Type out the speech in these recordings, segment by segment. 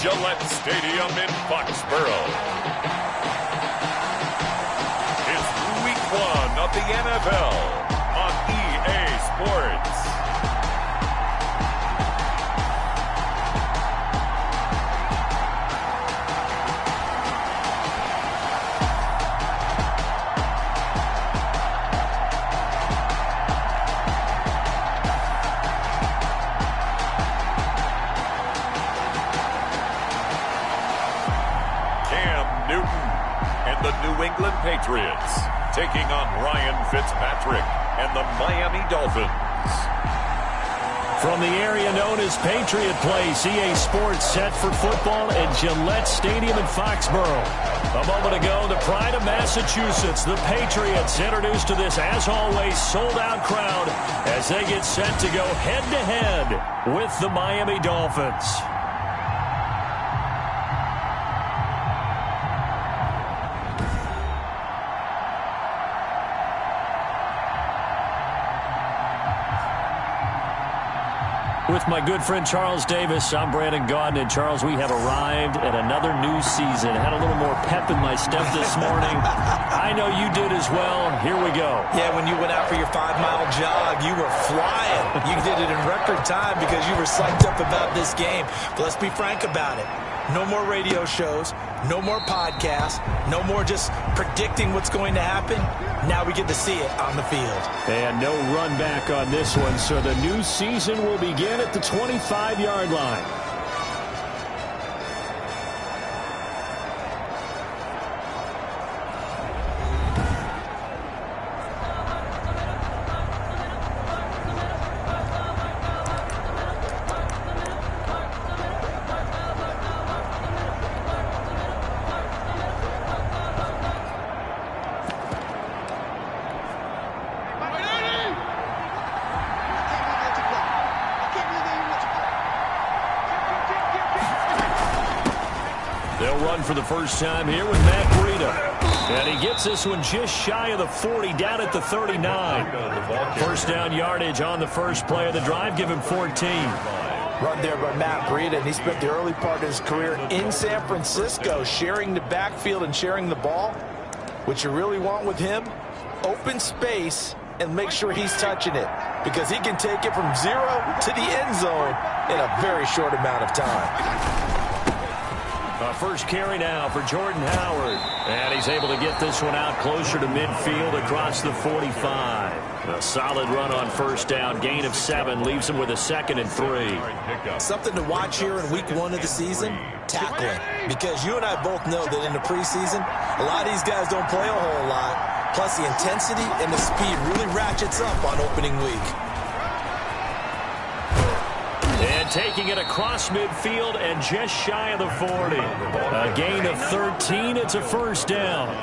Gillette Stadium in Foxborough. It's Week 1 of the NFL on EA Sports. New England Patriots taking on Ryan Fitzpatrick and the Miami Dolphins. From the area known as Patriot Place, EA Sports set for football at Gillette Stadium in Foxborough. A moment ago, the pride of Massachusetts, the Patriots, introduced to this, as always, sold-out crowd as they get set to go head-to-head with the Miami Dolphins. With my good friend Charles Davis, I'm Brandon Gaudin. And Charles, we have arrived at another new season. Had a little more pep in my step this morning. I know you did as well. Here we go. Yeah, when you went out for your 5-mile jog, you were flying. You did it in record time because you were psyched up about this game. But let's be frank about it. No more radio shows, no more podcasts, no more just predicting what's going to happen. Now we get to see it on the field. And no run back on this one, so the new season will begin at the 25-yard line. They'll run for the first time here with Matt Breida. And he gets this one just shy of the 40, down at the 39. First down yardage on the first play of the drive. Give him 14. Run there by Matt Breida, and he spent the early part of his career in San Francisco, sharing the backfield and sharing the ball. What you really want with him, open space and make sure he's touching it, because he can take it from 0 to the end zone in a very short amount of time. First carry now for Jordan Howard. And he's able to get this one out closer to midfield across the 45. A solid run on first down. Gain of 7 leaves him with a 2nd and 3. Something to watch here in week 1 of the season, tackling. Because you and I both know that in the preseason, a lot of these guys don't play a whole lot. Plus the intensity and the speed really ratchets up on opening week. And taking it across midfield and just shy of the 40. A gain of 13. It's a first down.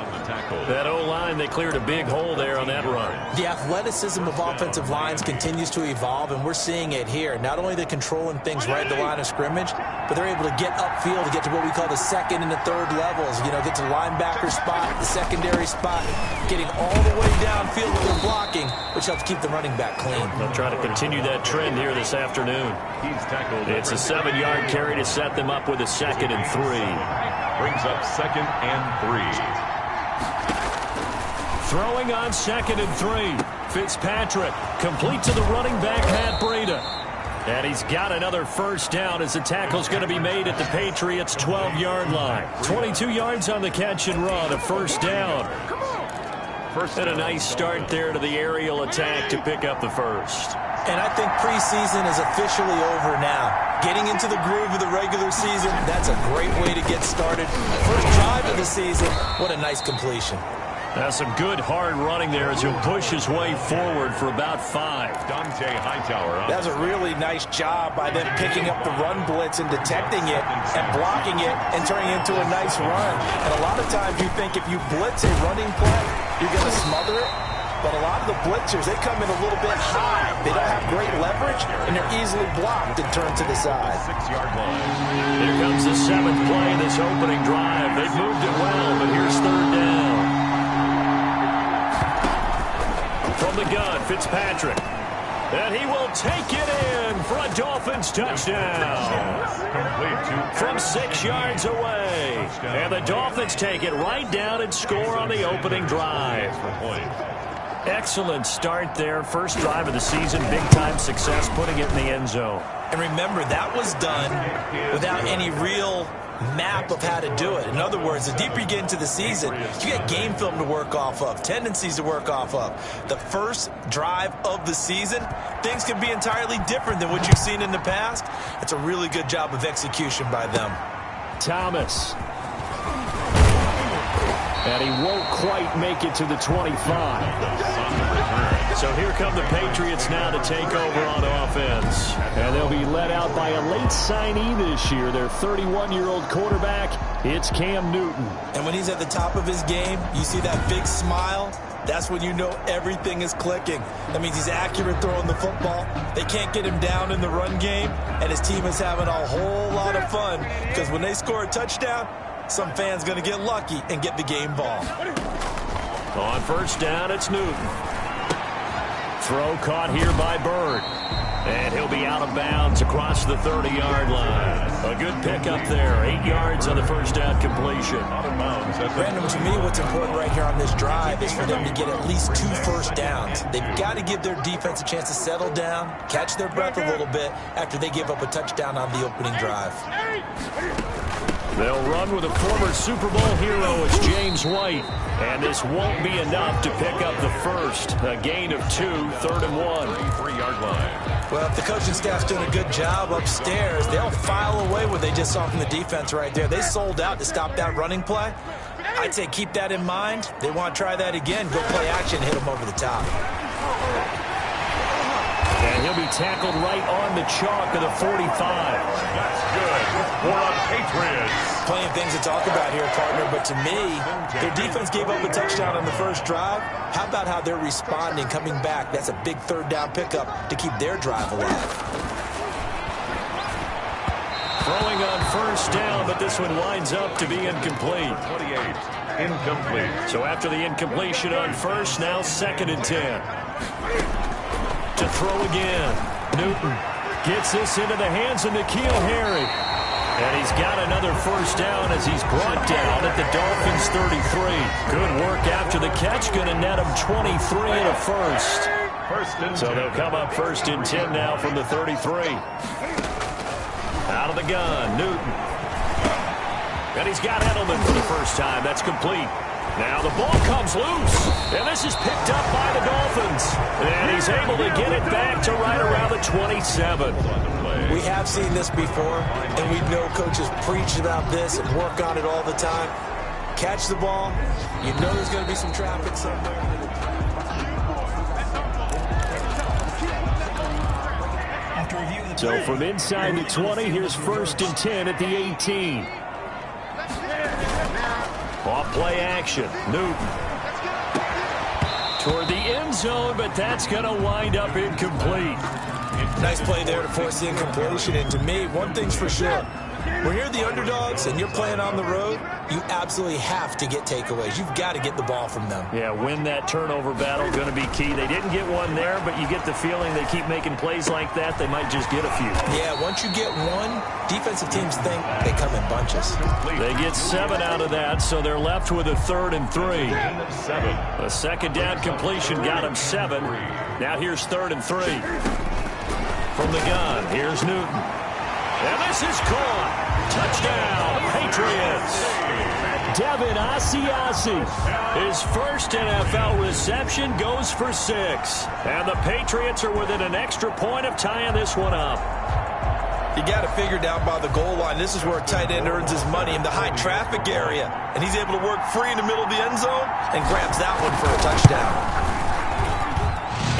That O-line, they cleared a big hole there on that run. The athleticism of offensive lines continues to evolve, and we're seeing it here. Not only are they controlling things right at the line of scrimmage, but they're able to get upfield to get to what we call the 2nd and the 3rd levels. You know, get to the linebacker spot, the secondary spot, getting all the way downfield with their blocking, which helps keep the running back clean. They'll try to continue that trend here this afternoon. It's a 7-yard carry to set them up with a 2nd and 3. Brings up 2nd and 3. Throwing on 2nd and 3. Fitzpatrick complete to the running back, Matt Breida. And he's got another first down as the tackle's going to be made at the Patriots' 12-yard line. 22 yards on the catch and run, a first down. And a nice start there to the aerial attack to pick up the first. And I think preseason is officially over now. Getting into the groove of the regular season, that's a great way to get started. First drive of the season, what a nice completion. That's some good hard running there as he'll push his way forward for about 5. Dante Hightower. That's a really nice job by them picking up the run blitz and detecting it and blocking it and turning it into a nice run. And a lot of times you think if you blitz a running play, you're going to smother it. But a lot of the blitzers, they come in a little bit high. They don't have great leverage, and they're easily blocked and turned to the side. 6-yard line. Here comes the 7th play of this opening drive. They've moved it well, but here's 3rd down. From the gun, Fitzpatrick. And he will take it in for a Dolphins touchdown. from 6 yards away. And the Dolphins take it right down and score on the opening drive. Excellent start there. First drive of the season. Big-time success, putting it in the end zone. And remember, that was done without any real map of how to do it. In other words, the deeper you get into the season, you get game film to work off of, tendencies to work off of. The first drive of the season, things can be entirely different than what you've seen in the past. It's a really good job of execution by them. Thomas. And he won't quite make it to the 25. So here come the Patriots now to take over on offense. And they'll be led out by a late signee this year, their 31-year-old quarterback. It's Cam Newton. And when he's at the top of his game, you see that big smile. That's when you know everything is clicking. That means he's accurate throwing the football. They can't get him down in the run game, and his team is having a whole lot of fun because when they score a touchdown, some fan's going to get lucky and get the game ball. On first down, it's Newton. Throw caught here by Bird. And he'll be out of bounds across the 30-yard line. A good pickup there. 8 yards on the first down completion. Brandon, to me, what's important right here on this drive is for them to get at least 2 first downs. They've got to give their defense a chance to settle down, catch their breath a little bit after they give up a touchdown on the opening drive. They'll run with a former Super Bowl hero. It's James White. And this won't be enough to pick up the first. A gain of 2, 3rd and 1. 3-yard line. Well, if the coaching staff's doing a good job upstairs, they'll file away what they just saw from the defense right there. They sold out to stop that running play. I'd say keep that in mind. They want to try that again. Go play action, hit them over the top. And he'll be tackled right on the chalk of the 45. That's good for the Patriots. Plenty of things to talk about here, partner, but to me, their defense gave up a touchdown on the first drive. How about how they're responding, coming back? That's a big 3rd down pickup to keep their drive alive. Throwing on first down, but this one winds up to be incomplete. 28, incomplete. So after the incompletion on first, now 2nd and 10. To throw again. Newton gets this into the hands of N'Keal Harry. And he's got another first down as he's brought down at the Dolphins 33. Good work after the catch. Going to net him 23 and a first. So they'll come up 1st and 10 now from the 33. Out of the gun, Newton. And he's got Edelman for the first time. That's complete. Now the ball comes loose, and this is picked up by the Dolphins. And he's able to get it back to right around the 27. We have seen this before, and we know coaches preach about this and work on it all the time. Catch the ball. You know there's going to be some traffic somewhere. So from inside the 20, here's 1st and 10 at the 18. Off play action. Newton. Toward the end zone, but that's going to wind up incomplete. Nice play there to force the incompletion. And to me, one thing's for sure. When you're the underdogs and you're playing on the road, you absolutely have to get takeaways. You've got to get the ball from them. Yeah, win that turnover battle, going to be key. They didn't get one there, but you get the feeling they keep making plays like that, they might just get a few. Yeah, once you get one, defensive teams think they come in bunches. They get 7 out of that, so they're left with a 3rd and 3. A 2nd down completion got them 7. Now here's 3rd and 3. From the gun, here's Newton. And this is caught. Touchdown, Patriots. Devin Asiasi. His first NFL reception goes for 6. And the Patriots are within an extra point of tying this one up. You got to figure down by the goal line. This is where a tight end earns his money in the high traffic area. And he's able to work free in the middle of the end zone and grabs that one for a touchdown.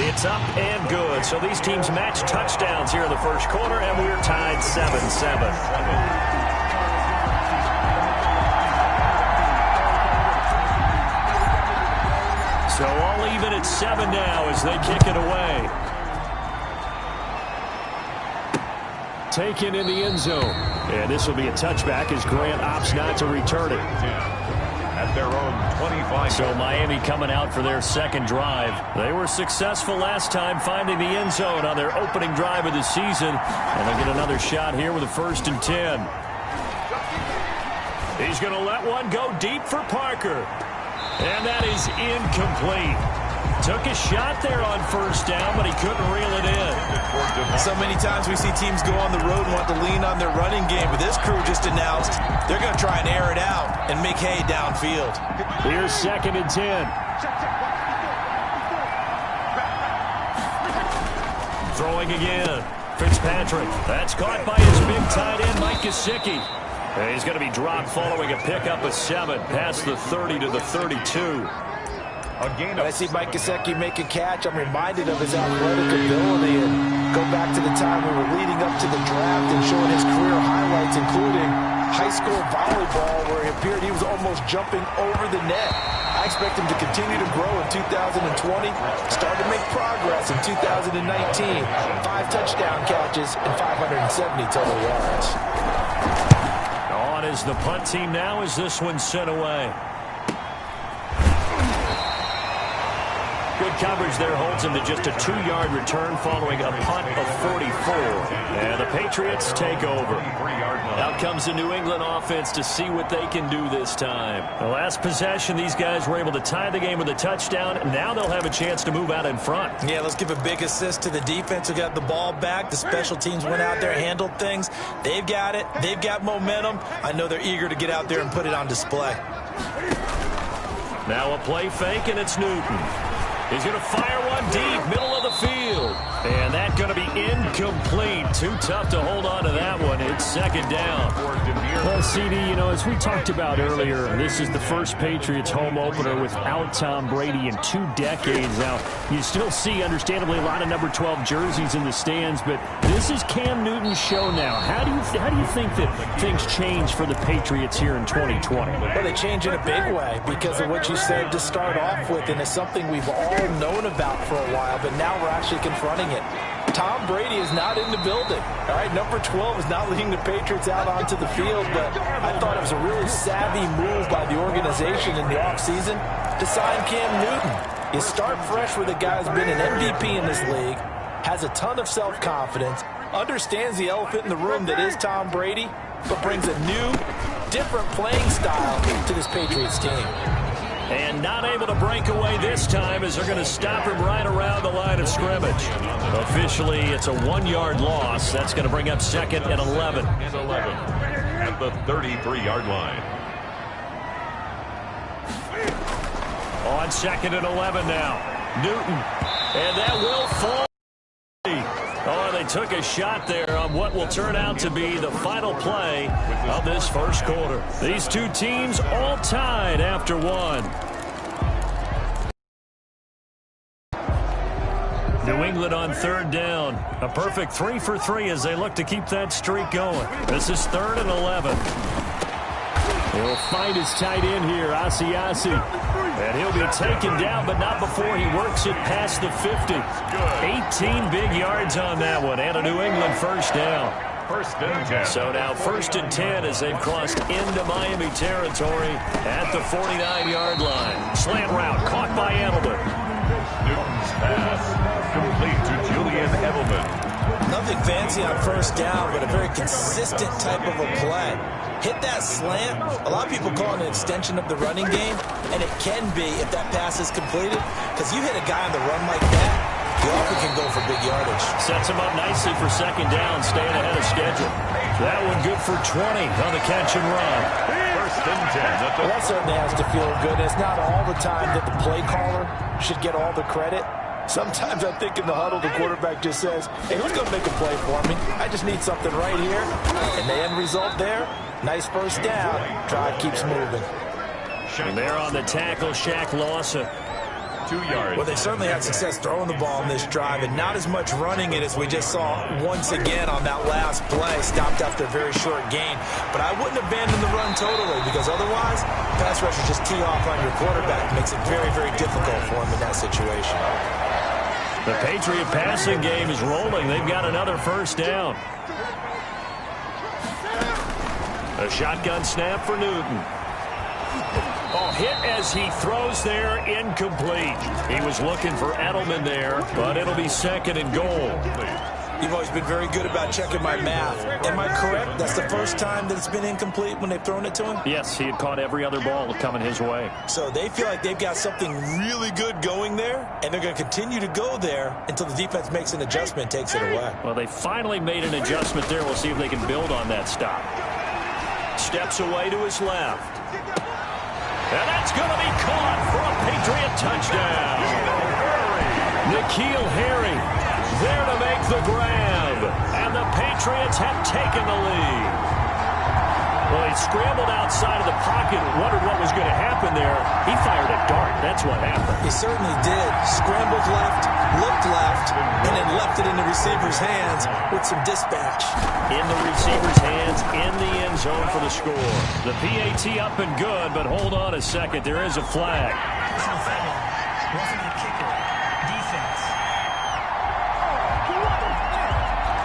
It's up and good. So these teams match touchdowns here in the first quarter, and we're tied 7-7. So all even at 7 now as they kick it away. Taken in the end zone. And this will be a touchback as Grant opts not to return it. their own 25. So Miami coming out for their second drive. They were successful last time finding the end zone on their opening drive of the season. And they'll get another shot here with a 1st and 10. He's going to let one go deep for Parker. And that is incomplete. Took a shot there on 1st down, but he couldn't reel it in. So many times we see teams go on the road and want to lean on their running game, but this crew just announced they're going to try and air it out and make hay downfield. Here's 2nd and 10. Throwing again. Fitzpatrick. That's caught by his big tight end, Mike Gesicki. And he's going to be dropped following a pickup of 7 past the 30 to the 32. When I see Mike Gesicki make a catch, I'm reminded of his athletic ability. And go back to the time we were leading up to the draft and showing his career highlights, including high school volleyball, where it appeared he was almost jumping over the net. I expect him to continue to grow in 2020, start to make progress in 2019. 5 touchdown catches and 570 total yards. On is the punt team now as this one's sent away. Good coverage there holds him to just a 2-yard return following a punt of 44. And the Patriots take over. Out comes the New England offense to see what they can do this time. The last possession, these guys were able to tie the game with a touchdown. Now they'll have a chance to move out in front. Yeah, let's give a big assist to the defense who got the ball back. The special teams went out there and handled things. They've got it. They've got momentum. I know they're eager to get out there and put it on display. Now a play fake, and it's Newton. He's going to fire one deep, middle of the field. And that's going to be incomplete. Too tough to hold on to that one. It's 2nd down. Well, CD, you know, as we talked about earlier, this is the first Patriots home opener without Tom Brady in 2 decades. Now, you still see, understandably, a lot of number 12 jerseys in the stands, but this is Cam Newton's show now. How do you think that things change for the Patriots here in 2020? Well, they change in a big way because of what you said to start off with, and it's something we've all known about for a while, but now we're actually confronting it. Tom Brady is not in the building. All right, number 12 is not leading the Patriots out onto the field, but I thought it was a really savvy move by the organization in the offseason to sign Cam Newton. You start fresh with a guy who's been an MVP in this league, has a ton of self-confidence, understands the elephant in the room that is Tom Brady, but brings a new, different playing style to this Patriots team. And not able to break away this time as they're going to stop him right around the line of scrimmage. Officially, it's a 1-yard loss. That's going to bring up 2nd and 11. At the 33-yard line. On 2nd and 11 now. Newton. And that will fall. Oh, they took a shot there on what will turn out to be the final play of this first quarter. These two teams all tied after 1. New England on 3rd down. A perfect 3 for 3 as they look to keep that streak going. This is 3rd and 11. He'll find his tight end here, Asiasi. And he'll be taken down, but not before he works it past the 50. 18 big yards on that one, and a New England 1st down. 1st and 10. So now 1st and 10 as they've crossed into Miami territory at the 49-yard line. Slant route caught by Edelman. Newton's pass complete to Julian Edelman. Nothing fancy on 1st down, but a very consistent type of a play. Hit that slant. A lot of people call it an extension of the running game, and it can be if that pass is completed, because you hit a guy on the run like that, you often can go for big yardage. Sets him up nicely for 2nd down, staying ahead of schedule. That one good for 20 on the catch and run. 1st and 10. Well, that certainly has to feel good. It's not all the time that the play caller should get all the credit. Sometimes I think in the huddle, the quarterback just says, hey, who's going to make a play for me? I just need something right here. And the end result there, nice 1st down. Drive keeps moving. And there on the tackle, Shaq Lawson. 2 yards. Well, they certainly had success throwing the ball in this drive, and not as much running it as we just saw once again on that last play. Stopped after a very short gain. But I wouldn't abandon the run totally, because otherwise, pass rushers just tee off on your quarterback. It makes it very, very difficult for him in that situation. The Patriot passing game is rolling. They've got another 1st down. A shotgun snap for Newton. Oh, hit as he throws there, incomplete. He was looking for Edelman there, but it'll be 2nd and goal. You've always been very good about checking my math. Am I correct? That's the first time that it's been incomplete when they've thrown it to him? Yes, he had caught every other ball coming his way. So they feel like they've got something really good going there, and they're going to continue to go there until the defense makes an adjustment and takes it away. Well, they finally made an adjustment there. We'll see if they can build on that stop. Steps away to his left. And that's going to be caught for a Patriot touchdown. N'Keal Harry there to make the grab. And the Patriots have taken the lead. Well, he scrambled outside of the pocket, wondered what was going to happen there. He fired a dart. That's what happened. He certainly did. Scrambled left, looked left, and then left it in the receiver's hands with some dispatch. In the receiver's hands, in the end zone for the score. The PAT up and good, but hold on a second. There is a flag. Roughing the kicker. Defense.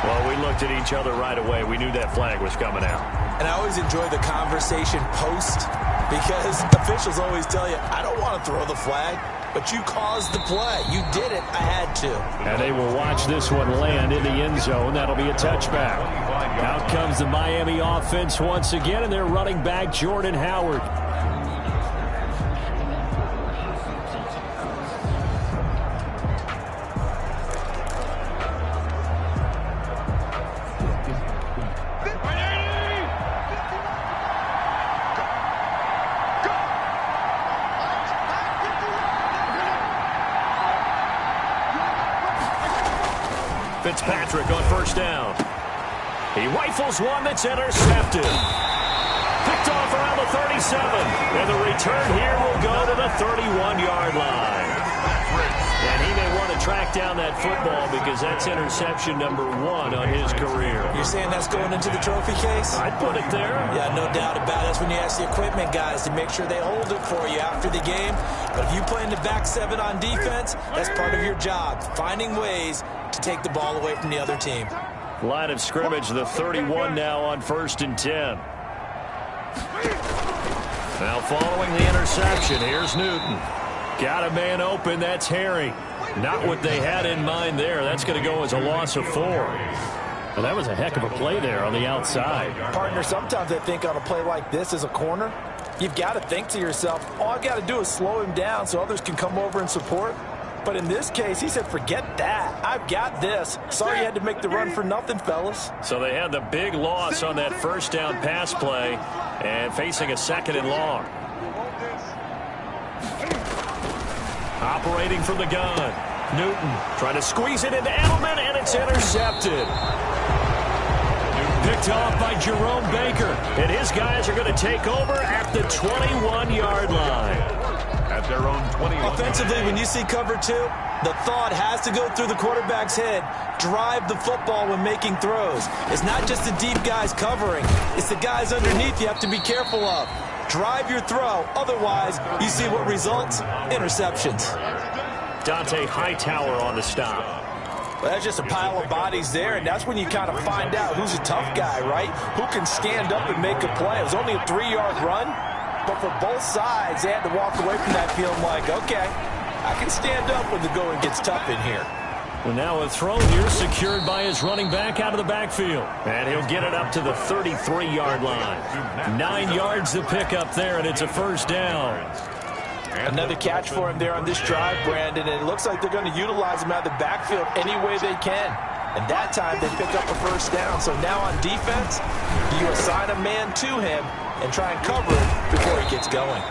Well, we looked at each other right away. We knew that flag was coming out. And I always enjoy the conversation post because officials always tell you, I don't want to throw the flag, but you caused the play. You did it. I had to. And they will watch this one land in the end zone. That'll be a touchback. Out comes the Miami offense once again, and they're running back Jordan Howard. Fitzpatrick on first down. He rifles one that's intercepted. Picked off around the 37. And the return here will go to the 31-yard line. And he may want to track down that football because that's interception number 1 on his career. You're saying that's going into the trophy case? I'd put it there. Yeah, no doubt about it. That's when you ask the equipment guys to make sure they hold it for you after the game. But if you play in the back 7 on defense, that's part of your job, finding ways to take the ball away from the other team. Line of scrimmage, the 31 now on 1st and 10. Now following the interception, here's Newton. Got a man open, that's Harry. Not what they had in mind there. That's going to go as a loss of 4. Well, that was a heck of a play there on the outside. Partner, sometimes I think on a play like this as a corner, you've got to think to yourself, all I've got to do is slow him down so others can come over and support. But in this case, he said, forget that. I've got this. Sorry you had to make the run for nothing, fellas. So they had the big loss on that first down pass play and facing a 2nd and long. Operating from the gun. Newton trying to squeeze it into Edelman, and it's intercepted. Picked off by Jerome Baker. And his guys are going to take over at the 21-yard line. At their own 21. Offensively, when you see cover 2, the thought has to go through the quarterback's head. Drive the football when making throws. It's not just the deep guys covering. It's the guys underneath you have to be careful of. Drive your throw. Otherwise, you see what results? Interceptions. Dante Hightower on the stop. Well, that's just a pile of bodies there, and that's when you kind of find out who's a tough guy, right? Who can stand up and make a play. It was only a 3-yard run, but for both sides, they had to walk away from that feeling like, okay, I can stand up when the going gets tough in here. Well, now a throw here secured by his running back out of the backfield. And he'll get it up to the 33-yard line. 9 yards to pick up there, and it's a first down. Another catch for him there on this drive, Brandon, and it looks like they're going to utilize him out of the backfield any way they can. And that time they pick up a first down. So now on defense, you assign a man to him and try and cover it before he gets going.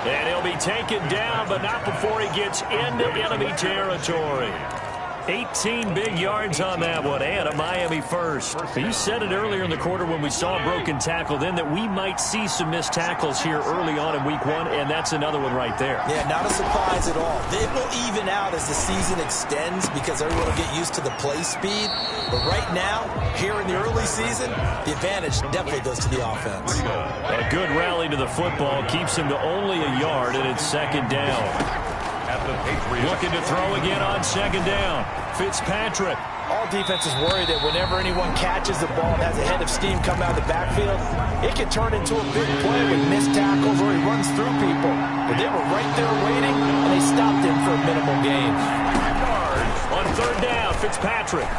And he'll be taken down, but not before he gets into enemy territory. 18 big yards on that one, and a Miami first. You said it earlier in the quarter when we saw a broken tackle then that we might see some missed tackles here early on in week 1, and that's another one right there. Yeah, not a surprise at all. It will even out as the season extends because everyone will get used to the play speed. But right now, here in the early season, the advantage definitely goes to the offense. A good rally to the football keeps him to only a yard, and it's second down. at the Patriots. Looking to throw again on second down. Fitzpatrick. All defenses worry that whenever anyone catches the ball and has a head of steam come out of the backfield, it can turn into a big play with missed tackles or he runs through people. But they were right there waiting, and they stopped him for a minimal gain. On third down, Fitzpatrick.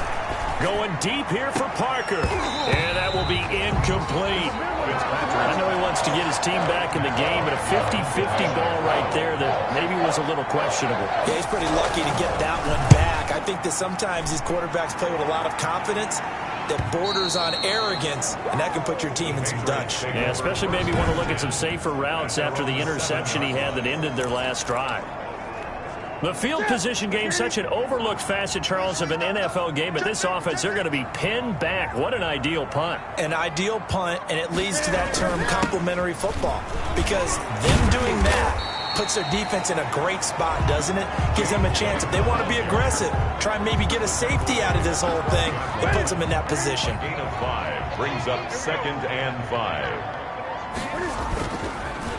Going deep here for Parker. And that will be incomplete. I know he wants to get his team back in the game, but a 50-50 ball right there that maybe was a little questionable. Yeah, he's pretty lucky to get that one back. I think that sometimes these quarterbacks play with a lot of confidence that borders on arrogance, and that can put your team in some Dutch. Yeah, especially maybe want to look at some safer routes after the interception he had that ended their last drive. The field position game, such an overlooked facet, Charles, of an NFL game, but this offense, they're going to be pinned back. What an ideal punt. An ideal punt, and it leads to that term complementary football, because them doing that puts their defense in a great spot, doesn't it? Gives them a chance. If they want to be aggressive, try and maybe get a safety out of this whole thing, it puts them in that position. Gain of 5 brings up 2nd and 5.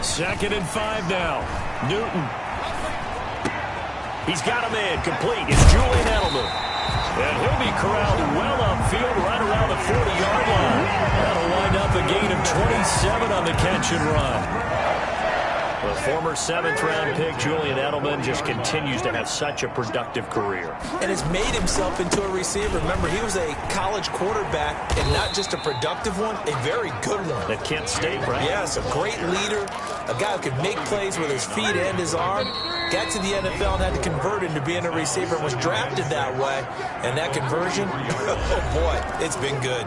2nd and 5 now. Newton. He's got him in. Complete. It's Julian Edelman. And he'll be corralled well upfield right around the 40-yard line. That'll wind up a gain of 27 on the catch and run. The former 7th-round pick, Julian Edelman, just continues to have such a productive career. And has made himself into a receiver. Remember, he was a college quarterback, and not just a productive one, a very good one. At Kent State, right? Yes, a great leader, a guy who could make plays with his feet and his arm. Got to the NFL and had to convert into being a receiver and was drafted that way. And that conversion, oh boy, it's been good.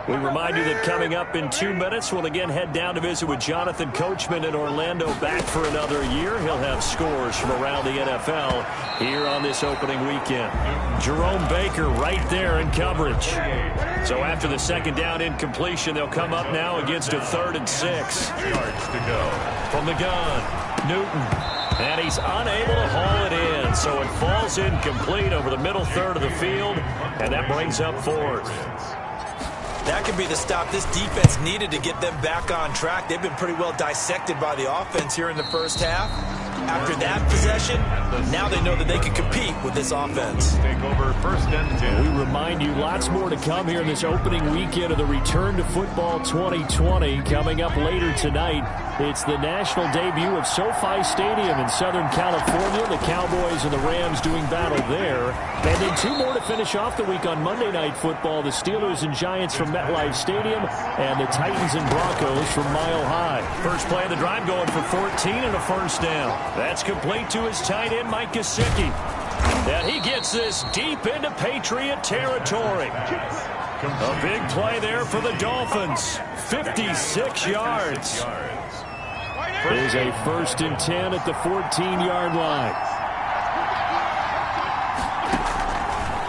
We remind you that coming up in 2 minutes, we'll again head down to visit with Jonathan Coachman in Orlando, back for another year. He'll have scores from around the NFL here on this opening weekend. Jerome Baker right there in coverage. So after the second down incompletion, they'll come up now against a 3rd and 6. Yards to go. From the gun, Newton. And he's unable to haul it in. So it falls incomplete over the middle third of the field, and that brings up 4th. That could be the stop this defense needed to get them back on track. They've been pretty well dissected by the offense here in the first half. After that possession, now they know that they can compete with this offense. Take over 1st and 10. We remind you lots more to come here in this opening weekend of the Return to Football 2020. Coming up later tonight, it's the national debut of SoFi Stadium in Southern California. The Cowboys and the Rams doing battle there. And then 2 more to finish off the week on Monday Night Football. The Steelers and Giants from MetLife Stadium and the Titans and Broncos from Mile High. First play of the drive going for 14 and a 1st down. That's complete to his tight end, Mike Gesicki. And he gets this deep into Patriot territory. A big play there for the Dolphins. 56 yards. There's a 1st and 10 at the 14-yard line.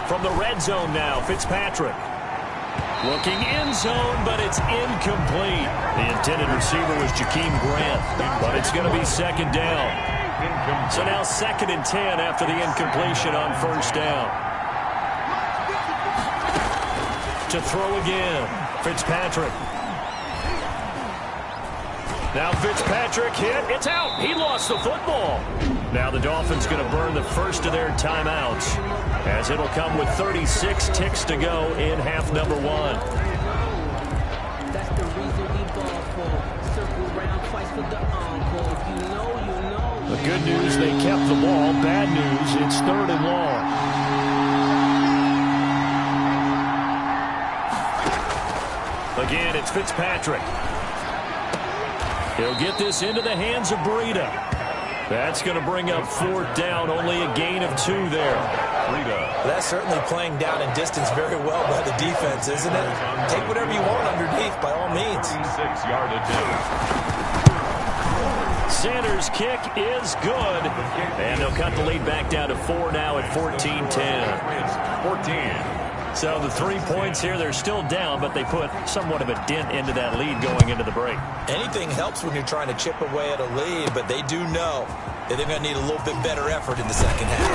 From the red zone now, Fitzpatrick. Looking end zone, but it's incomplete. The intended receiver was Jakeem Grant, but it's going to be 2nd down. So now 2nd and 10 after the incompletion on 1st down. To throw again, Fitzpatrick. Now Fitzpatrick hit. It's out. He lost the football. Now the Dolphins going to burn the first of their timeouts, as it'll come with 36 ticks to go in half number 1. That's the reason we ball for. Circle around twice for the encore. You know. The good news, they kept the ball. Bad news, it's 3rd and long. Again, it's Fitzpatrick. He'll get this into the hands of Breida. That's going to bring up 4th down. Only a gain of 2 there. Breida. That's certainly playing down in distance very well by the defense, isn't it? Take whatever you want underneath, by all means. 6-yard attempt. Sanders' kick is good. And they'll cut the lead back down to 4 now at 14-10. 14. So the 3 points here, they're still down, but they put somewhat of a dent into that lead going into the break. Anything helps when you're trying to chip away at a lead, but they do know that they're going to need a little bit better effort in the second half.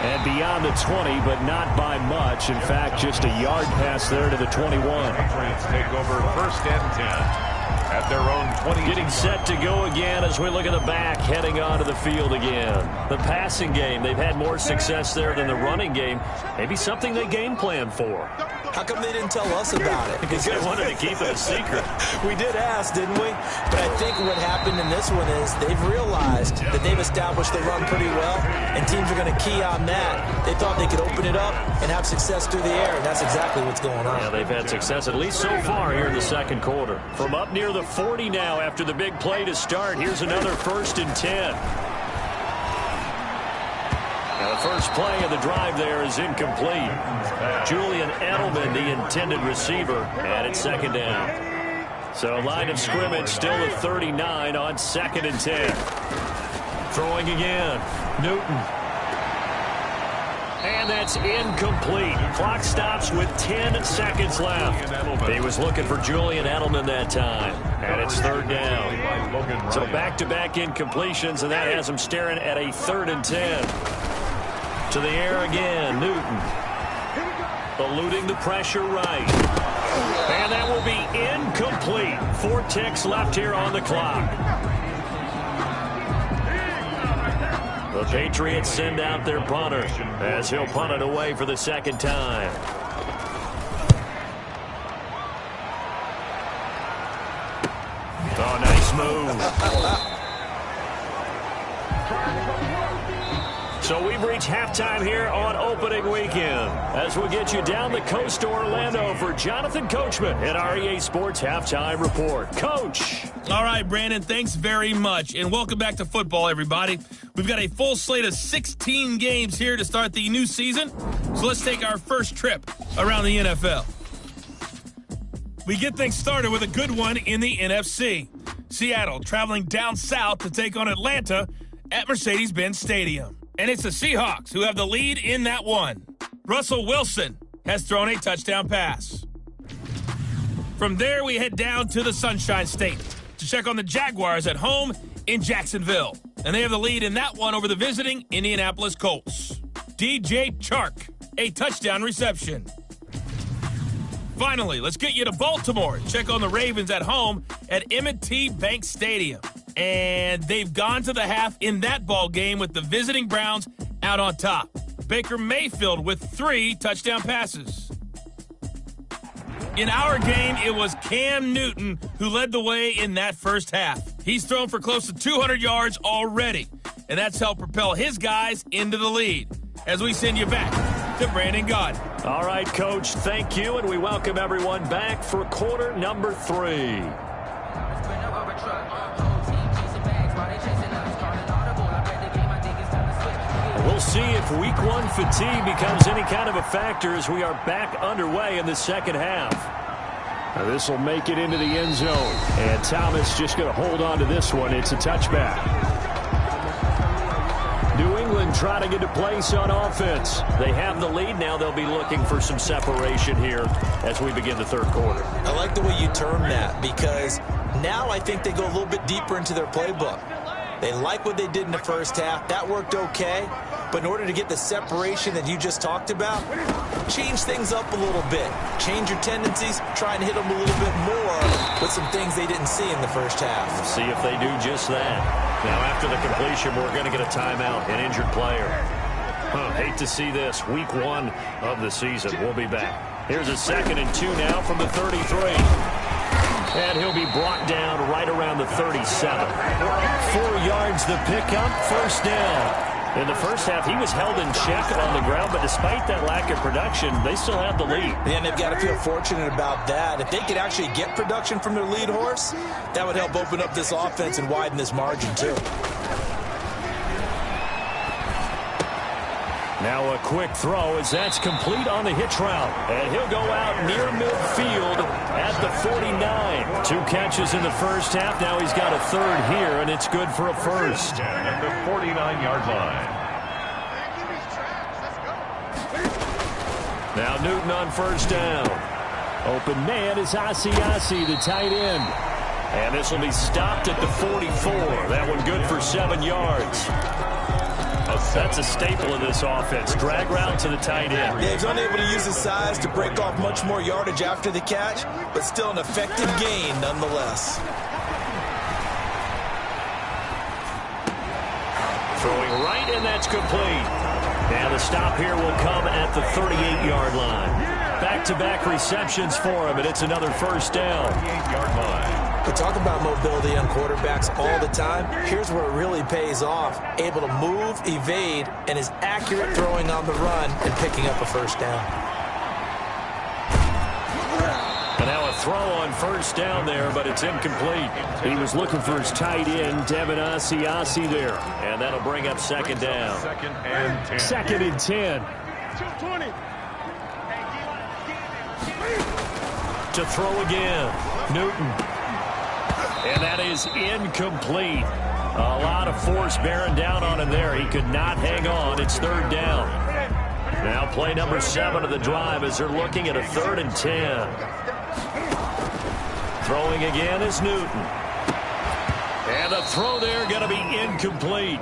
And beyond the 20, but not by much. In fact, just a yard pass there to the 21. Patriots take over 1st and 10 at their own 20. Getting set to go again as we look at the back, heading onto the field again. The passing game, they've had more success there than the running game. Maybe something they game plan for. How come they didn't tell us about it? Because they wanted to keep it a secret. We did ask, didn't we? But I think what happened in this one is they've realized that they've established the run pretty well, and teams are going to key on that. They thought they could open it up and have success through the air, and that's exactly what's going on. Yeah, they've had success, at least so far, here in the second quarter. From up near the 40 now after the big play to start, here's another 1st and 10. Now, the first play of the drive there is incomplete. Julian Edelman, the intended receiver, and it's 2nd down. So, line of scrimmage still at 39 on 2nd and 10. Throwing again. Newton. And that's incomplete. Clock stops with 10 seconds left. He was looking for Julian Edelman that time. And it's 3rd down. So back-to-back incompletions, and that has him staring at a 3rd and 10. To the air again, Newton. Eluding the pressure right. And that will be incomplete. 4 ticks left here on the clock. The Patriots send out their punter as he'll punt it away for the 2nd time. Oh, nice move. So we've reached halftime here on opening weekend as we get you down the coast to Orlando for Jonathan Coachman at our EA Sports Halftime Report. Coach. All right, Brandon, thanks very much. And welcome back to football, everybody. We've got a full slate of 16 games here to start the new season. So let's take our first trip around the NFL. We get things started with a good one in the NFC. Seattle traveling down south to take on Atlanta at Mercedes-Benz Stadium. And it's the Seahawks who have the lead in that one. Russell Wilson has thrown a touchdown pass. From there, we head down to the Sunshine State to check on the Jaguars at home in Jacksonville. And they have the lead in that one over the visiting Indianapolis Colts. DJ Chark, a touchdown reception. Finally, let's get you to Baltimore. Check on the Ravens at home at M&T Bank Stadium. And they've gone to the half in that ball game with the visiting Browns out on top. Baker Mayfield with 3 touchdown passes. In our game, it was Cam Newton who led the way in that first half. He's thrown for close to 200 yards already, and that's helped propel his guys into the lead. As we send you back to Brandon Gaudin. All right, Coach, thank you, and we welcome everyone back for quarter number 3. We'll see if week 1 fatigue becomes any kind of a factor as we are back underway in the second half. Now this will make it into the end zone. And Thomas just going to hold on to this one. It's a touchback. New England trying to get to place on offense. They have the lead now. They'll be looking for some separation here as we begin the third quarter. I like the way you term that because now I think they go a little bit deeper into their playbook. They like what they did in the first half. That worked okay. But in order to get the separation that you just talked about, change things up a little bit. Change your tendencies. Try and hit them a little bit more with some things they didn't see in the first half. See if they do just that. Now, after the completion, we're going to get a timeout, an injured player. Hate to see this. Week 1 of the season. We'll be back. Here's a 2nd and 2 now from the 33. And he'll be brought down right around the 37. 4 yards the pickup, 1st down. In the first half, he was held in check on the ground, but despite that lack of production, they still have the lead. And they've got to feel fortunate about that. If they could actually get production from their lead horse, that would help open up this offense and widen this margin, too. Now a quick throw as that's complete on the hitch route. And he'll go out near midfield at the 49. 2 catches in the first half. Now he's got a 3rd here, and it's good for a 1st. At the 49-yard line. Now Newton on 1st down. Open man is Asiasi, the tight end. And this will be stopped at the 44. That one good for 7 yards. A That's a staple of this offense. Drag route to the tight end. Yeah, he's unable to use his size to break off much more yardage after the catch, but still an effective gain nonetheless. Throwing right, and that's complete. And the stop here will come at the 38-yard line. Back-to-back receptions for him, and it's another first down. 38-yard line. We talk about mobility on quarterbacks all the time. Here's where it really pays off. Able to move, evade, and is accurate throwing on the run and picking up a first down. And now a throw on first down there, but it's incomplete. He was looking for his tight end, Devin Asiasi there. And that'll bring up second down. Second and 10. Second and 10. To throw again. Newton. And that is incomplete. A lot of force bearing down on him there. He could not hang on. It's third down. Now play number 7 of the drive as they're looking at a 3rd and 10. Throwing again is Newton. And the throw there going to be incomplete.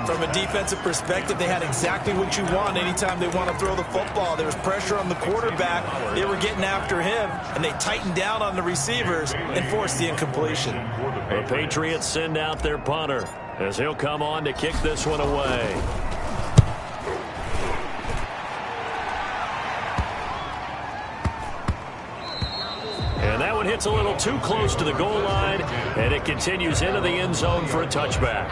From a defensive perspective, they had exactly what you want anytime they want to throw the football. There was pressure on the quarterback. They were getting after him, and they tightened down on the receivers and forced the incompletion. The Patriots send out their punter as he'll come on to kick this one away. And that one hits a little too close to the goal line, and it continues into the end zone for a touchback.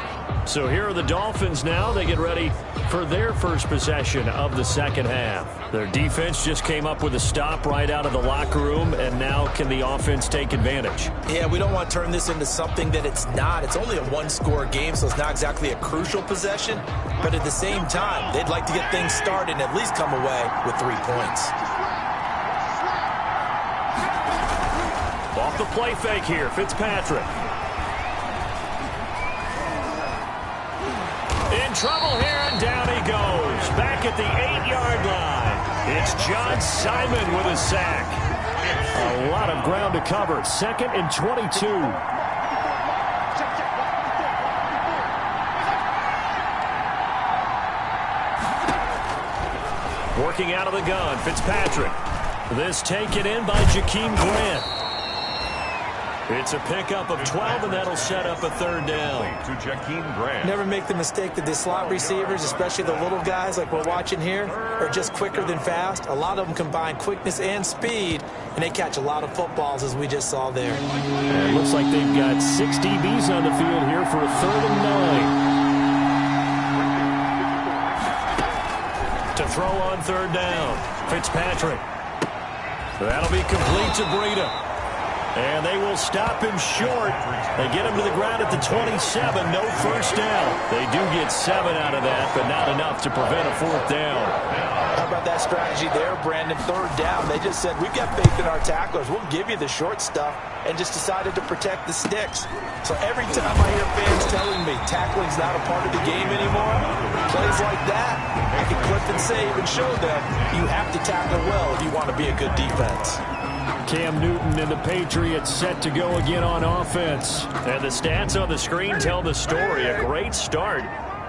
So here are the Dolphins now. They get ready for their first possession of the second half. Their defense just came up with a stop right out of the locker room, and now can the offense take advantage? Yeah, we don't want to turn this into something that it's not. It's only a one-score game, so it's not exactly a crucial possession. But at the same time, they'd like to get things started and at least come away with 3 points. Off the play fake here, Fitzpatrick. In trouble here, and down he goes. Back at the 8-yard line. It's John Simon with a sack. A lot of ground to cover. 2nd and 22. Working out of the gun, Fitzpatrick. This taken in by Jakeem Grant. It's a pickup of 12, and that'll set up a 3rd down. To Jakeem Grant. Never make the mistake that the slot receivers, especially the little guys like we're watching here, are just quicker than fast. A lot of them combine quickness and speed, and they catch a lot of footballs, as we just saw there. And it looks like they've got 6 DBs on the field here for a 3rd and 9. To throw on 3rd down, Fitzpatrick. That'll be complete to Breida. And they will stop him short. They get him to the ground at the 27. No first down. They do get 7 out of that, but not enough to prevent a 4th down. How about that strategy there, Brandon? 3rd down. They just said, we've got faith in our tacklers. We'll give you the short stuff, and just decided to protect the sticks. So every time I hear fans telling me tackling's not a part of the game anymore, plays like that, I can clip and save and show them you have to tackle well if you want to be a good defense. Cam Newton and the Patriots set to go again on offense. And the stats on the screen tell the story. A great start.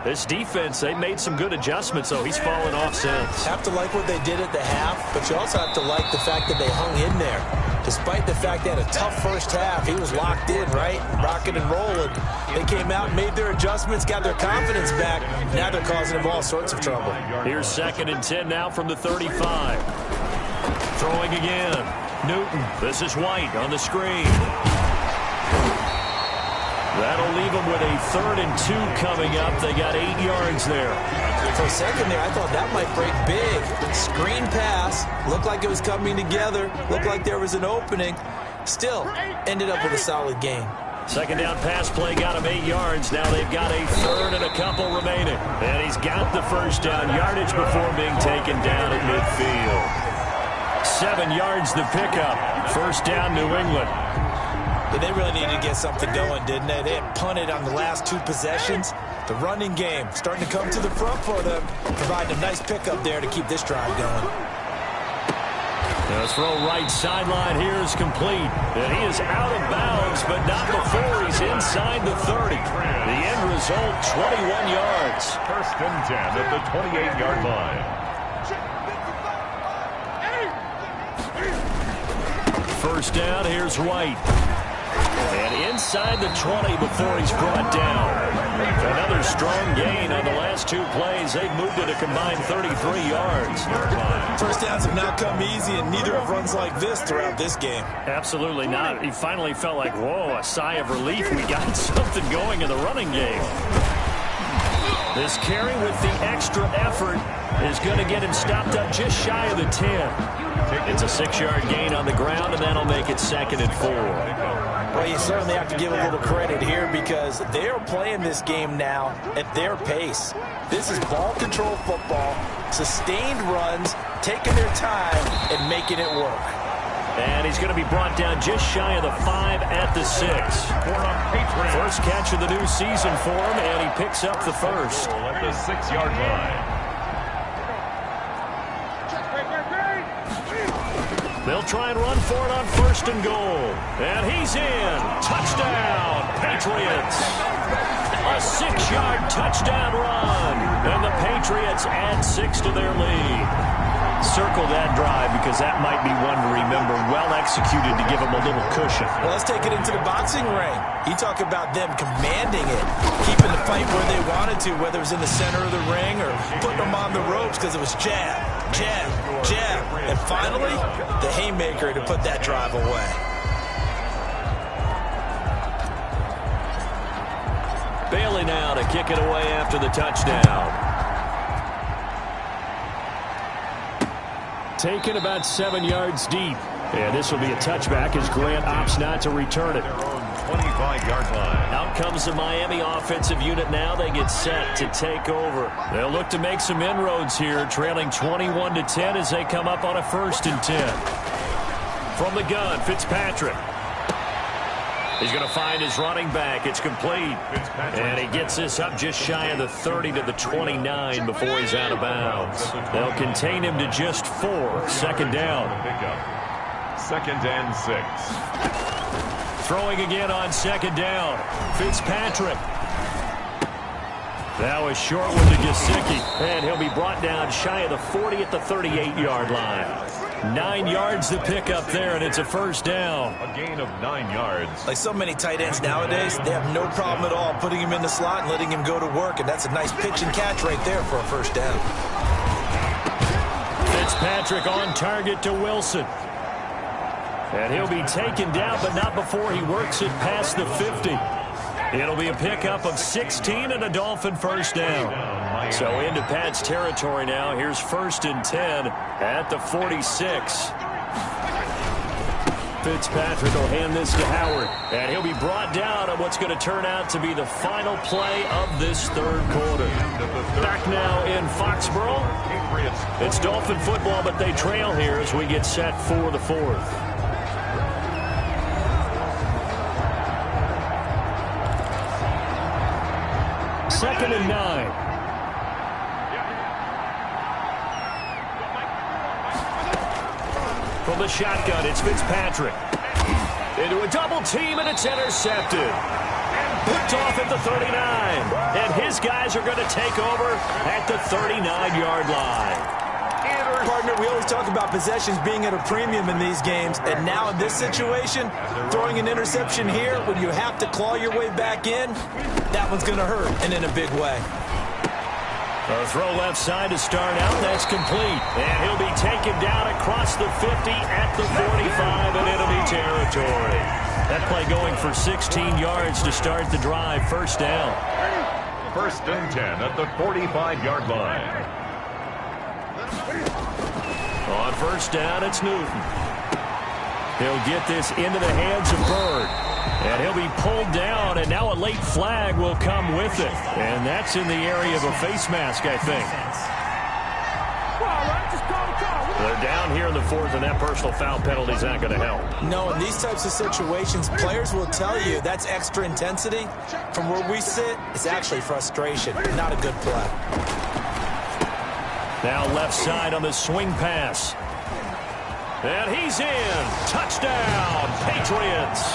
This defense, they made some good adjustments, so he's fallen off since. Have to like what they did at the half, but you also have to like the fact that they hung in there. Despite the fact they had a tough first half, he was locked in, right? Rocking and rolling. They came out, made their adjustments, got their confidence back. Now they're causing him all sorts of trouble. Here's 2nd and 10 now from the 35. Throwing again. Newton. This is White on the screen. That'll leave them with a 3rd and 2 coming up. They got 8 yards there. For a second there, I thought that might break big. Screen pass. Looked like it was coming together. Looked like there was an opening. Still, ended up with a solid gain. 2nd down pass play got him 8 yards. Now they've got a 3rd and a couple remaining. And he's got the first down yardage before being taken down at midfield. 7 yards the pickup. First down, New England. But they really needed to get something going, didn't they? They had punted on the last 2 possessions. The running game starting to come to the front for them, providing a nice pickup there to keep this drive going. The throw right sideline here is complete. And he is out of bounds, but not before he's inside the 30. The end result, 21 yards. First and 10 at the 28-yard line. First down, here's White. And inside the 20 before he's brought down. Another strong gain on the last two plays. They've moved it a combined 33 yards. First downs have not come easy, and neither have runs like this throughout this game. Absolutely not. He finally felt like, whoa, a sigh of relief. We got something going in the running game. This carry with the extra effort is going to get him stopped up just shy of the 10. It's a 6-yard gain on the ground, and that'll make it 2nd and 4. Well, you certainly have to give a little credit here because they're playing this game now at their pace. This is ball control football, sustained runs, taking their time and making it work. And he's going to be brought down just shy of the 5 at the 6. First catch of the new season for him, and he picks up the first. At the 6-yard line. They'll try and run for it on 1st and goal. And he's in. Touchdown, Patriots. A 6-yard touchdown run. And the Patriots add 6 to their lead. Circle that drive because that might be one to remember. Well executed to give them a little cushion. Well, let's take it into the boxing ring. You talk about them commanding it, keeping the fight where they wanted to, whether it was in the center of the ring or putting them on the ropes because it was jab, jab, jab. And finally, the haymaker to put that drive away. Bailey now to kick it away after the touchdown. Taken about 7 yards deep. And this will be a touchback as Grant opts not to return it. 25-yard line. Out comes the Miami offensive unit now. They get set to take over. They'll look to make some inroads here, trailing 21-10 as they come up on a 1st and 10. From the gun, Fitzpatrick. He's going to find his running back. It's complete. And he gets this up just shy of the 30 to the 29 before he's out of bounds. They'll contain him to just 4. 2nd down. 2nd and 6. Throwing again on 2nd down. Fitzpatrick. That was short one to Gesicki. And he'll be brought down shy of the 40 at the 38-yard line. 9 yards to pick up there, and it's a 1st down. A gain of 9 yards. Like so many tight ends nowadays, they have no problem at all putting him in the slot and letting him go to work, and that's a nice pitch and catch right there for a 1st down. Fitzpatrick on target to Wilson. And he'll be taken down, but not before he works it past the 50. It'll be a pickup of 16 and a Dolphin 1st down. So into Pat's territory now. Here's 1st and 10 at the 46. Fitzpatrick will hand this to Howard. And he'll be brought down on what's going to turn out to be the final play of this 3rd quarter. Back now in Foxborough. It's Dolphin football, but they trail here as we get set for the 4th. Second and 9. From the shotgun, it's Fitzpatrick. Into a double team, and it's intercepted. Picked off at the 39. And his guys are going to take over at the 39-yard line. Partner, we always talk about possessions being at a premium in these games, and now in this situation, throwing an interception here when you have to claw your way back in, that one's going to hurt, and in a big way. A throw left side to start out. That's complete. And he'll be taken down across the 50 at the 45 in enemy territory. That play going for 16 yards to start the drive. 1st down. 1st and 10 at the 45-yard line. On 1st down, it's Newton. He'll get this into the hands of Bird. And he'll be pulled down, and now a late flag will come with it. And that's in the area of a face mask, I think. They're down here in the 4th, and that personal foul penalty is not going to help. No, in these types of situations, players will tell you that's extra intensity. From where we sit, it's actually frustration. Not a good play. Now left side on the swing pass. And he's in. Touchdown, Patriots.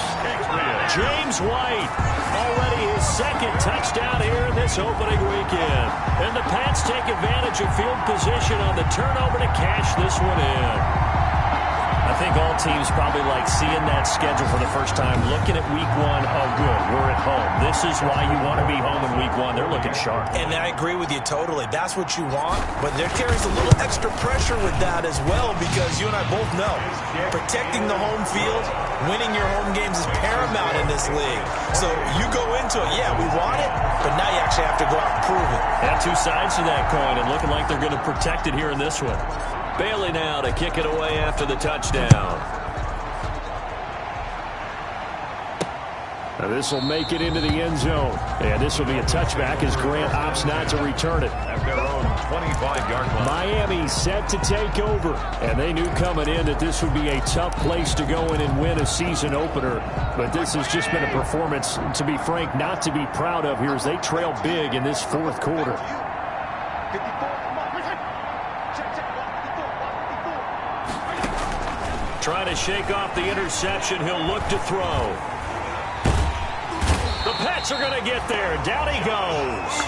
James White, already his second touchdown here in this opening weekend. And the Pats take advantage of field position on the turnover to cash this one in. I think all teams probably like seeing that schedule for the first time, looking at week one. Oh, good, we're at home. This is why you want to be home in week one. They're looking sharp. And I agree with you totally. That's what you want, but there carries a little extra pressure with that as well, because you and I both know protecting the home field, winning your home games is paramount in this league. So you go into it, yeah, we want it, but now you actually have to go out and prove it. And two sides to that coin, and looking like they're going to protect it here in this one. Bailey now to kick it away after the touchdown. Now this will make it into the end zone. And this will be a touchback as Grant opts not to return it. At their own 25-yard line. Miami set to take over. And they knew coming in that this would be a tough place to go in and win a season opener. But this has just been a performance, to be frank, not to be proud of here as they trail big in this fourth quarter. Trying to shake off the interception. He'll look to throw. The Pats are going to get there. Down he goes.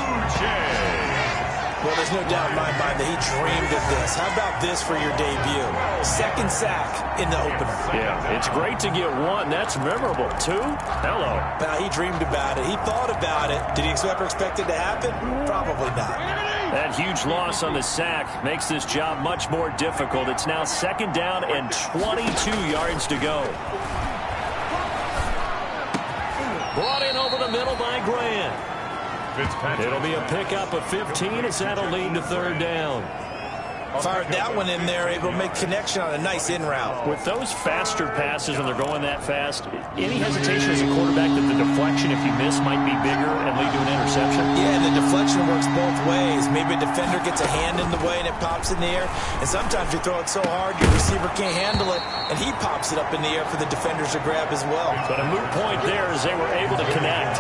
Well, there's no doubt in my mind that he dreamed of this. How about this for your debut? Second sack in the opener. Yeah, it's great to get one. That's memorable. Two? Hello. Now, he dreamed about it. He thought about it. Did he ever expect it to happen? Probably not. That huge loss on the sack makes this job much more difficult. It's now second down and 22 yards to go. Brought in over the middle by Grant. It'll be a pickup of 15 as that'll lead to third down. Fired that one in there, able to make connection on a nice in route. With those faster passes when they're going that fast, any hesitation as a quarterback that the deflection, if you miss, might be bigger and lead to an interception? Yeah, and the deflection works both ways. Maybe a defender gets a hand in the way and it pops in the air, and sometimes you throw it so hard your receiver can't handle it, and he pops it up in the air for the defenders to grab as well. But a moot point there as they were able to connect.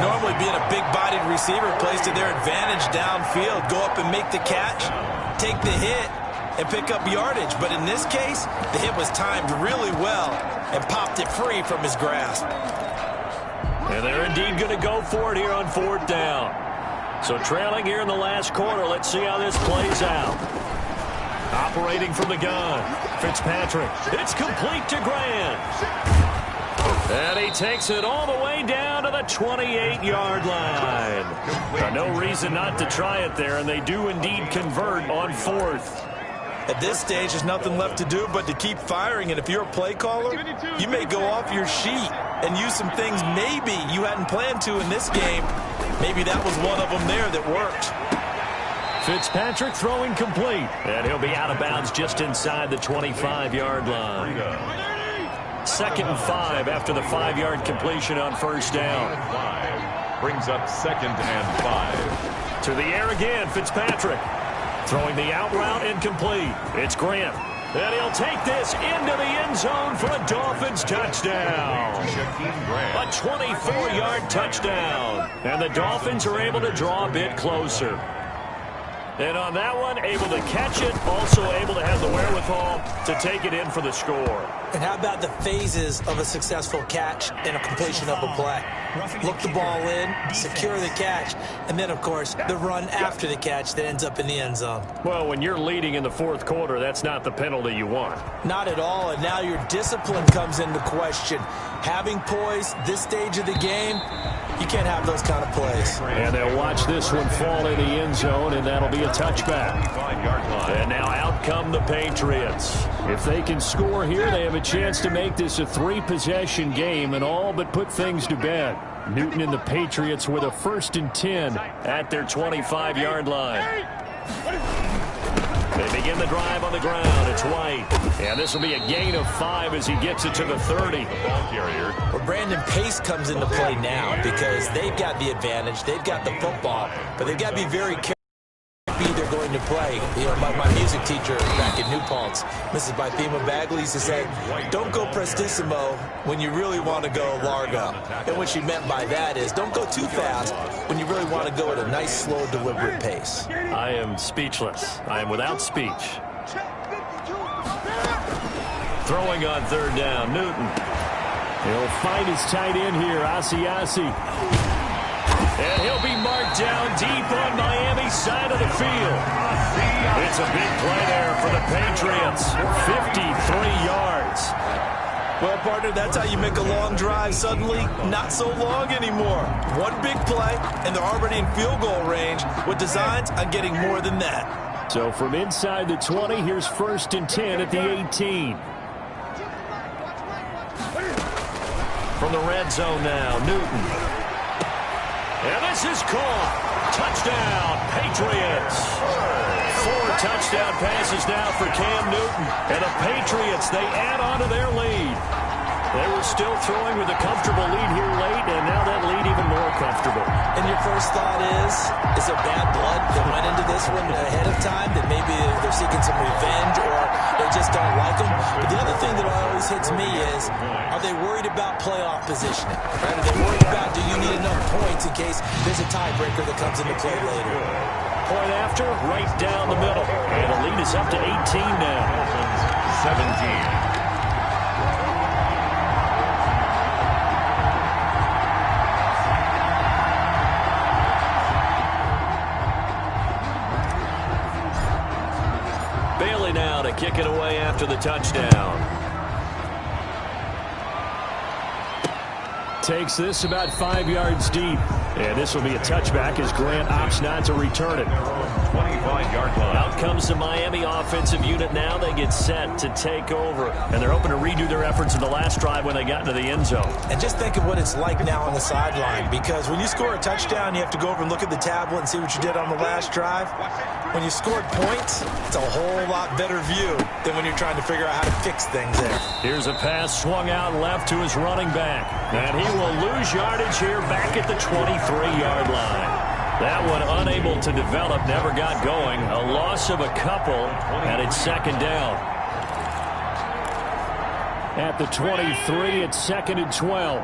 Normally being a big-bodied receiver plays to their advantage downfield. Go up and make the catch, take the hit, and pick up yardage. But in this case, the hit was timed really well and popped it free from his grasp. And they're indeed going to go for it here on fourth down. So trailing here in the last quarter, let's see how this plays out. Operating from the gun, Fitzpatrick. It's complete to Grant. And he takes it all the way down to the 28-yard line. No reason not to try it there, and they do indeed convert on fourth. At this stage, there's nothing left to do but to keep firing, and if you're a play caller, you may go off your sheet and use some things maybe you hadn't planned to in this game. Maybe that was one of them there that worked. Fitzpatrick throwing complete, and he'll be out of bounds just inside the 25-yard line. Second and 5 after the 5-yard completion on first down. Brings up second and 5. To the air again, Fitzpatrick. Throwing the out route incomplete. It's Grant. And he'll take this into the end zone for a Dolphins touchdown. A 24-yard touchdown. And the Dolphins are able to draw a bit closer. And on that one, able to catch it, also able to have the wherewithal to take it in for the score. And how about the phases of a successful catch and a completion of a play? Look the ball in, secure the catch, and then, of course, the run after the catch that ends up in the end zone. Well, when you're leading in the fourth quarter, that's not the penalty you want. Not at all, and now your discipline comes into question. Having poise this stage of the game, you can't have those kind of plays. And they'll watch this one fall in the end zone, and that'll be a touchback. And now out come the Patriots. If they can score here, they have a chance to make this a 3-possession game and all but put things to bed. Newton and the Patriots with a 1st and 10 at their 25-yard line. They begin the drive on the ground. It's White. And this will be a gain of 5 as he gets it to the 30. Well, Brandon Pace comes into play now because they've got the advantage. They've got the football, but they've got to be very careful. They're going to play. You know, my music teacher back in New Paltz, Mrs. Bythema Bagley, used to say, don't go prestissimo when you really want to go largo. And what she meant by that is don't go too fast when you really want to go at a nice, slow, deliberate pace. I am speechless. I am without speech. Throwing on third down, Newton. He'll find his tight end here, Asiasi. And he'll be marked down deep on Miami's side of the field. It's a big play there for the Patriots. 53 yards. Well, partner, that's how you make a long drive suddenly not so long anymore. One big play, and they're already in field goal range with designs on getting more than that. So from inside the 20, here's 1st and 10 at the 18. From the red zone now, Newton. And this is caught. Touchdown, Patriots. 4 touchdown passes now for Cam Newton. And the Patriots, they add on to their lead. They were still throwing with a comfortable lead here late, and now that lead even more comfortable. And your first thought is it bad blood that went into this one ahead of time, that maybe they're seeking some revenge or they just don't like them? But the other thing that always hits me is, are they worried about playoff positioning? Right? Are they worried about, do you need enough points in case there's a tiebreaker that comes into play later? Point after, right down the middle. And the lead is up to 18 now. 17. Now to kick it away after the touchdown. Takes this about 5 yards deep. And this will be a touchback as Grant opts not to return it. 25-yard line. Out comes the Miami offensive unit now. They get set to take over. And they're hoping to redo their efforts in the last drive when they got into the end zone. And just think of what it's like now on the sideline. Because when you score a touchdown, you have to go over and look at the tablet and see what you did on the last drive. When you scored points, it's a whole lot better view than when you're trying to figure out how to fix things there. Here's a pass swung out left to his running back. And he will lose yardage here back at the 23-yard line. That one unable to develop, never got going. A loss of a couple, and it's 2nd down. At the 23, it's 2nd and 12.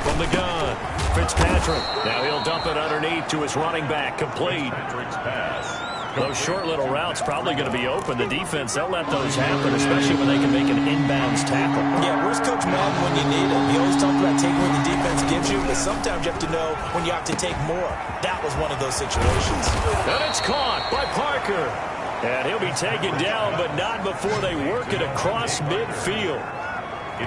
From the gun, Fitzpatrick. Now he'll dump it underneath to his running back, complete. Those short little routes probably going to be open. The defense, they'll let those happen, especially when they can make an inbounds tackle. Yeah, where's Coach Madden when you need him? He always talks about taking what the defense gives you, but sometimes you have to know when you have to take more. That was one of those situations. And it's caught by Parker. And he'll be taken down, but not before they work it across midfield.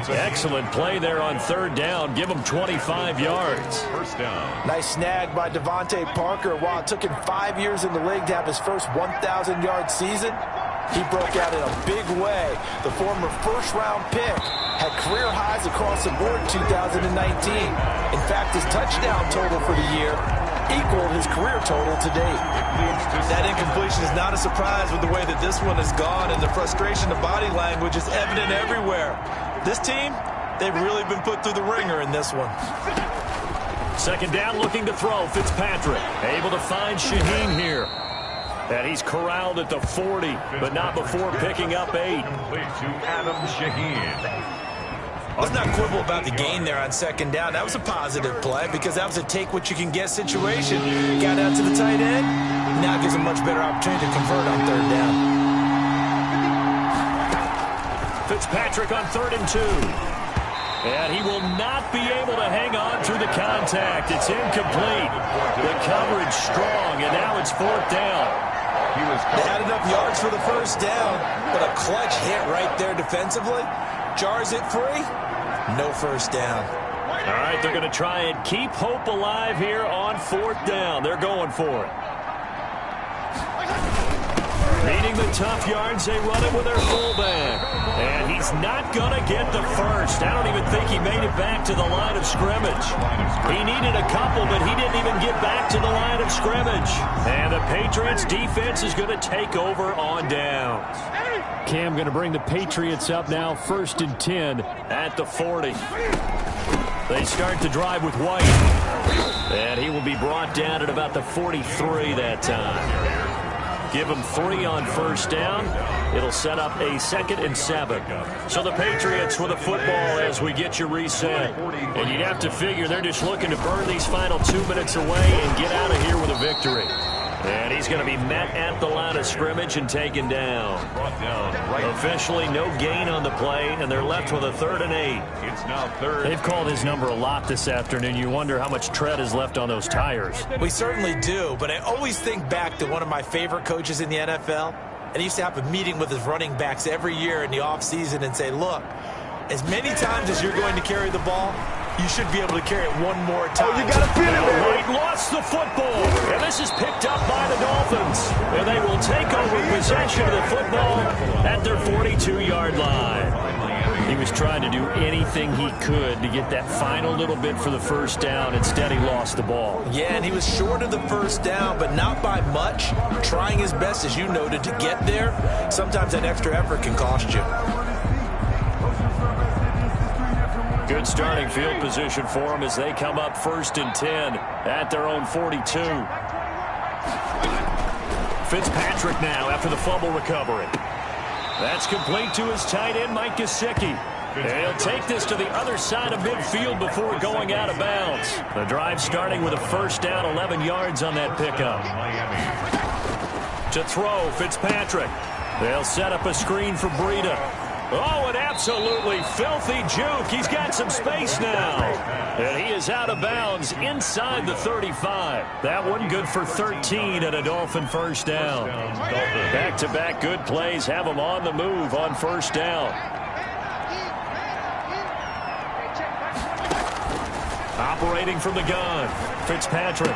Excellent play there on 3rd down. Give him 25 yards. 1st down. Nice snag by Devontae Parker. While it took him 5 years in the league to have his first 1,000-yard season, he broke out in a big way. The former first-round pick had career highs across the board in 2019. In fact, his touchdown total for the year equaled his career total to date. That incompletion is not a surprise with the way that this one has gone, and the frustration of body language is evident everywhere. This team, they've really been put through the ringer in this one. 2nd down, looking to throw. Fitzpatrick able to find Shaheen here. And he's corralled at the 40, but not before picking up 8. Complete to Adam Shaheen. Let's not quibble about the gain there on 2nd down. That was a positive play because that was a take-what-you-can-get situation. Got out to the tight end. Now gives a much better opportunity to convert on 3rd down. Fitzpatrick on 3rd and 2. And he will not be able to hang on through the contact. It's incomplete. The coverage strong, and now it's 4th down. They had enough yards for the 1st down, but a clutch hit right there defensively. Jars it free. No 1st down. All right, they're going to try and keep hope alive here on 4th down. They're going for it. Needing the tough yards, they run it with their fullback. And he's not going to get the first. I don't even think he made it back to the line of scrimmage. He needed a couple, but he didn't even get back to the line of scrimmage. And the Patriots defense is going to take over on downs. Cam going to bring the Patriots up now, 1st and 10 at the 40. They start the drive with White. And he will be brought down at about the 43 that time. Give him 3 on 1st down. It'll set up a 2nd and 7. So the Patriots with the football as we get you reset. And you'd have to figure they're just looking to burn these final 2 minutes away and get out of here with a victory. And he's he's going to be met at the line of scrimmage and taken down. Officially no gain on the play, and they're left with a 3rd and 8. It's now 3rd. They've called his number a lot this afternoon. You wonder how much tread is left on those tires. We certainly do, but I always think back to one of my favorite coaches in the NFL, and he used to have a meeting with his running backs every year in the offseason and say, look, as many times as you're going to carry the ball, you should be able to carry it one more time. Oh, you got to feel it, man. White lost the football, and this is picked up by the Dolphins. And they will take over possession of the football at their 42-yard line. He was trying to do anything he could to get that final little bit for the first down. Instead, he lost the ball. Yeah, and he was short of the first down, but not by much. Trying his best, as you noted, to get there. Sometimes that extra effort can cost you. Good starting field position for them as they come up 1st and 10 at their own 42. Fitzpatrick now after the fumble recovery. That's complete to his tight end, Mike Gesicki. He'll take this to the other side of midfield before going out of bounds. The drive starting with a first down, 11 yards on that pickup. To throw, Fitzpatrick. They'll set up a screen for Breida. Oh, an absolutely filthy juke. He's got some space now. And he is out of bounds inside the 35. That one good for 13 and a Dolphin first down. Back-to-back good plays have him on the move on first down. Operating from the gun, Fitzpatrick.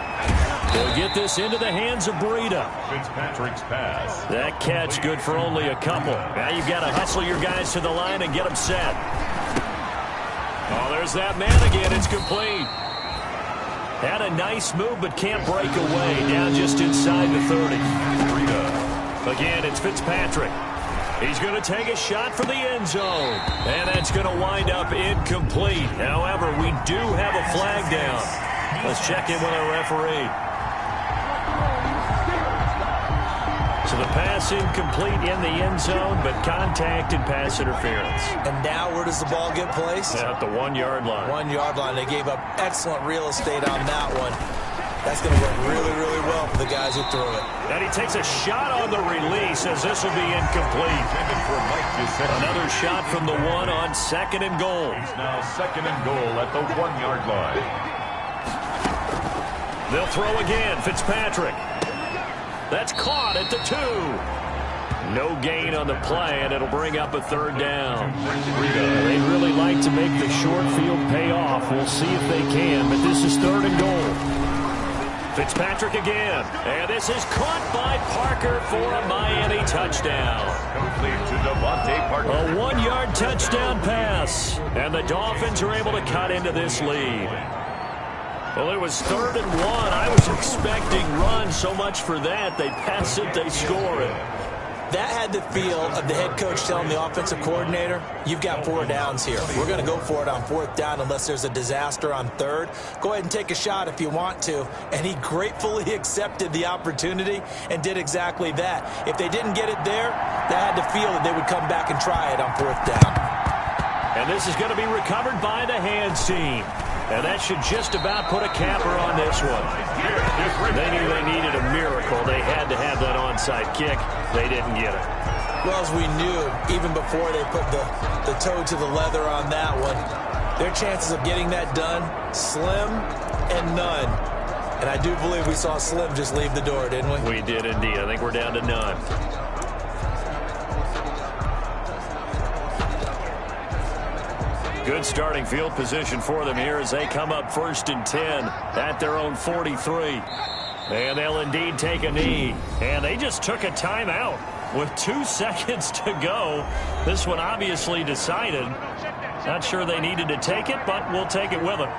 They'll get this into the hands of Breida. Fitzpatrick's pass. That catch good for only a couple. Now you've got to hustle your guys to the line and get them set. Oh, there's that man again. It's complete. Had a nice move, but can't break away. Down just inside the 30. Again, it's Fitzpatrick. He's going to take a shot for the end zone. And that's going to wind up incomplete. However, we do have a flag down. Let's check in with our referee. So the pass incomplete in the end zone, but contact and pass interference. And now where does the ball get placed? At the 1-yard line. 1-yard line. They gave up excellent real estate on that one. That's going to work really, really well for the guys who threw it. And he takes a shot on the release as this will be incomplete. Another shot from the 1 on 2nd and goal. He's now 2nd and goal at the 1-yard line. They'll throw again. Fitzpatrick. That's caught at the 2. No gain on the play, and it'll bring up a 3rd down. They'd really like to make the short field pay off. We'll see if they can, but this is 3rd and goal. Fitzpatrick again, and this is caught by Parker for a Miami touchdown. Complete to Devontae Parker. A 1-yard touchdown pass, and the Dolphins are able to cut into this lead. Well, it was 3rd and 1. I was expecting run, so much for that. They pass it, they score it. That had the feel of the head coach telling the offensive coordinator, you've got 4 downs here. We're going to go for it on 4th down unless there's a disaster on 3rd. Go ahead and take a shot if you want to. And he gratefully accepted the opportunity and did exactly that. If they didn't get it there, they had to feel that they would come back and try it on 4th down. And this is going to be recovered by the hands team. And that should just about put a capper on this one. They knew they needed a miracle. They had to have that onside kick. They didn't get it. Well, as we knew, even before they put the toe to the leather on that one, their chances of getting that done, slim and none. And I do believe we saw Slim just leave the door, didn't we? We did indeed. I think we're down to none. Good starting field position for them here as they come up 1st and 10 at their own 43. And they'll indeed take a knee. And they just took a timeout with 2 seconds to go. This one obviously decided. Not sure they needed to take it, but we'll take it with them.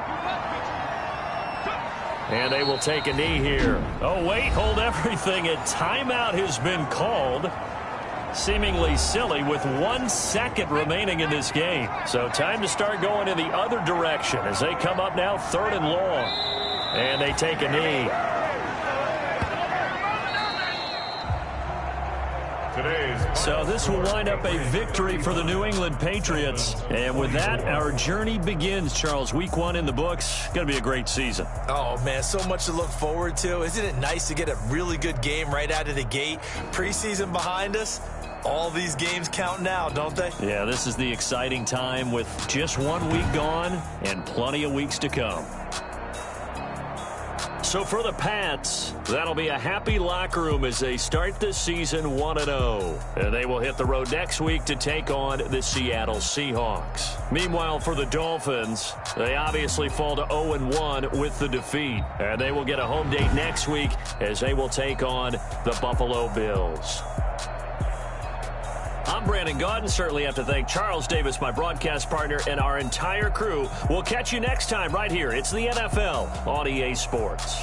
And they will take a knee here. Oh, wait, hold everything. A timeout has been called. Seemingly silly with 1 second remaining in this game. So time to start going in the other direction as they come up now 3rd and long. And they take a knee. So this will wind up a victory for the New England Patriots. And with that, our journey begins, Charles. Week 1 in the books. Going to be a great season. Oh, man, so much to look forward to. Isn't it nice to get a really good game right out of the gate? Preseason behind us. All these games count now, don't they? Yeah, this is the exciting time with just 1 week gone and plenty of weeks to come. So for the Pats, that'll be a happy locker room as they start the season 1-0. And they will hit the road next week to take on the Seattle Seahawks. Meanwhile, for the Dolphins, they obviously fall to 0-1 with the defeat. And they will get a home date next week as they will take on the Buffalo Bills. I'm Brandon Gaudin. Certainly have to thank Charles Davis, my broadcast partner, and our entire crew. We'll catch you next time right here. It's the NFL on EA Sports.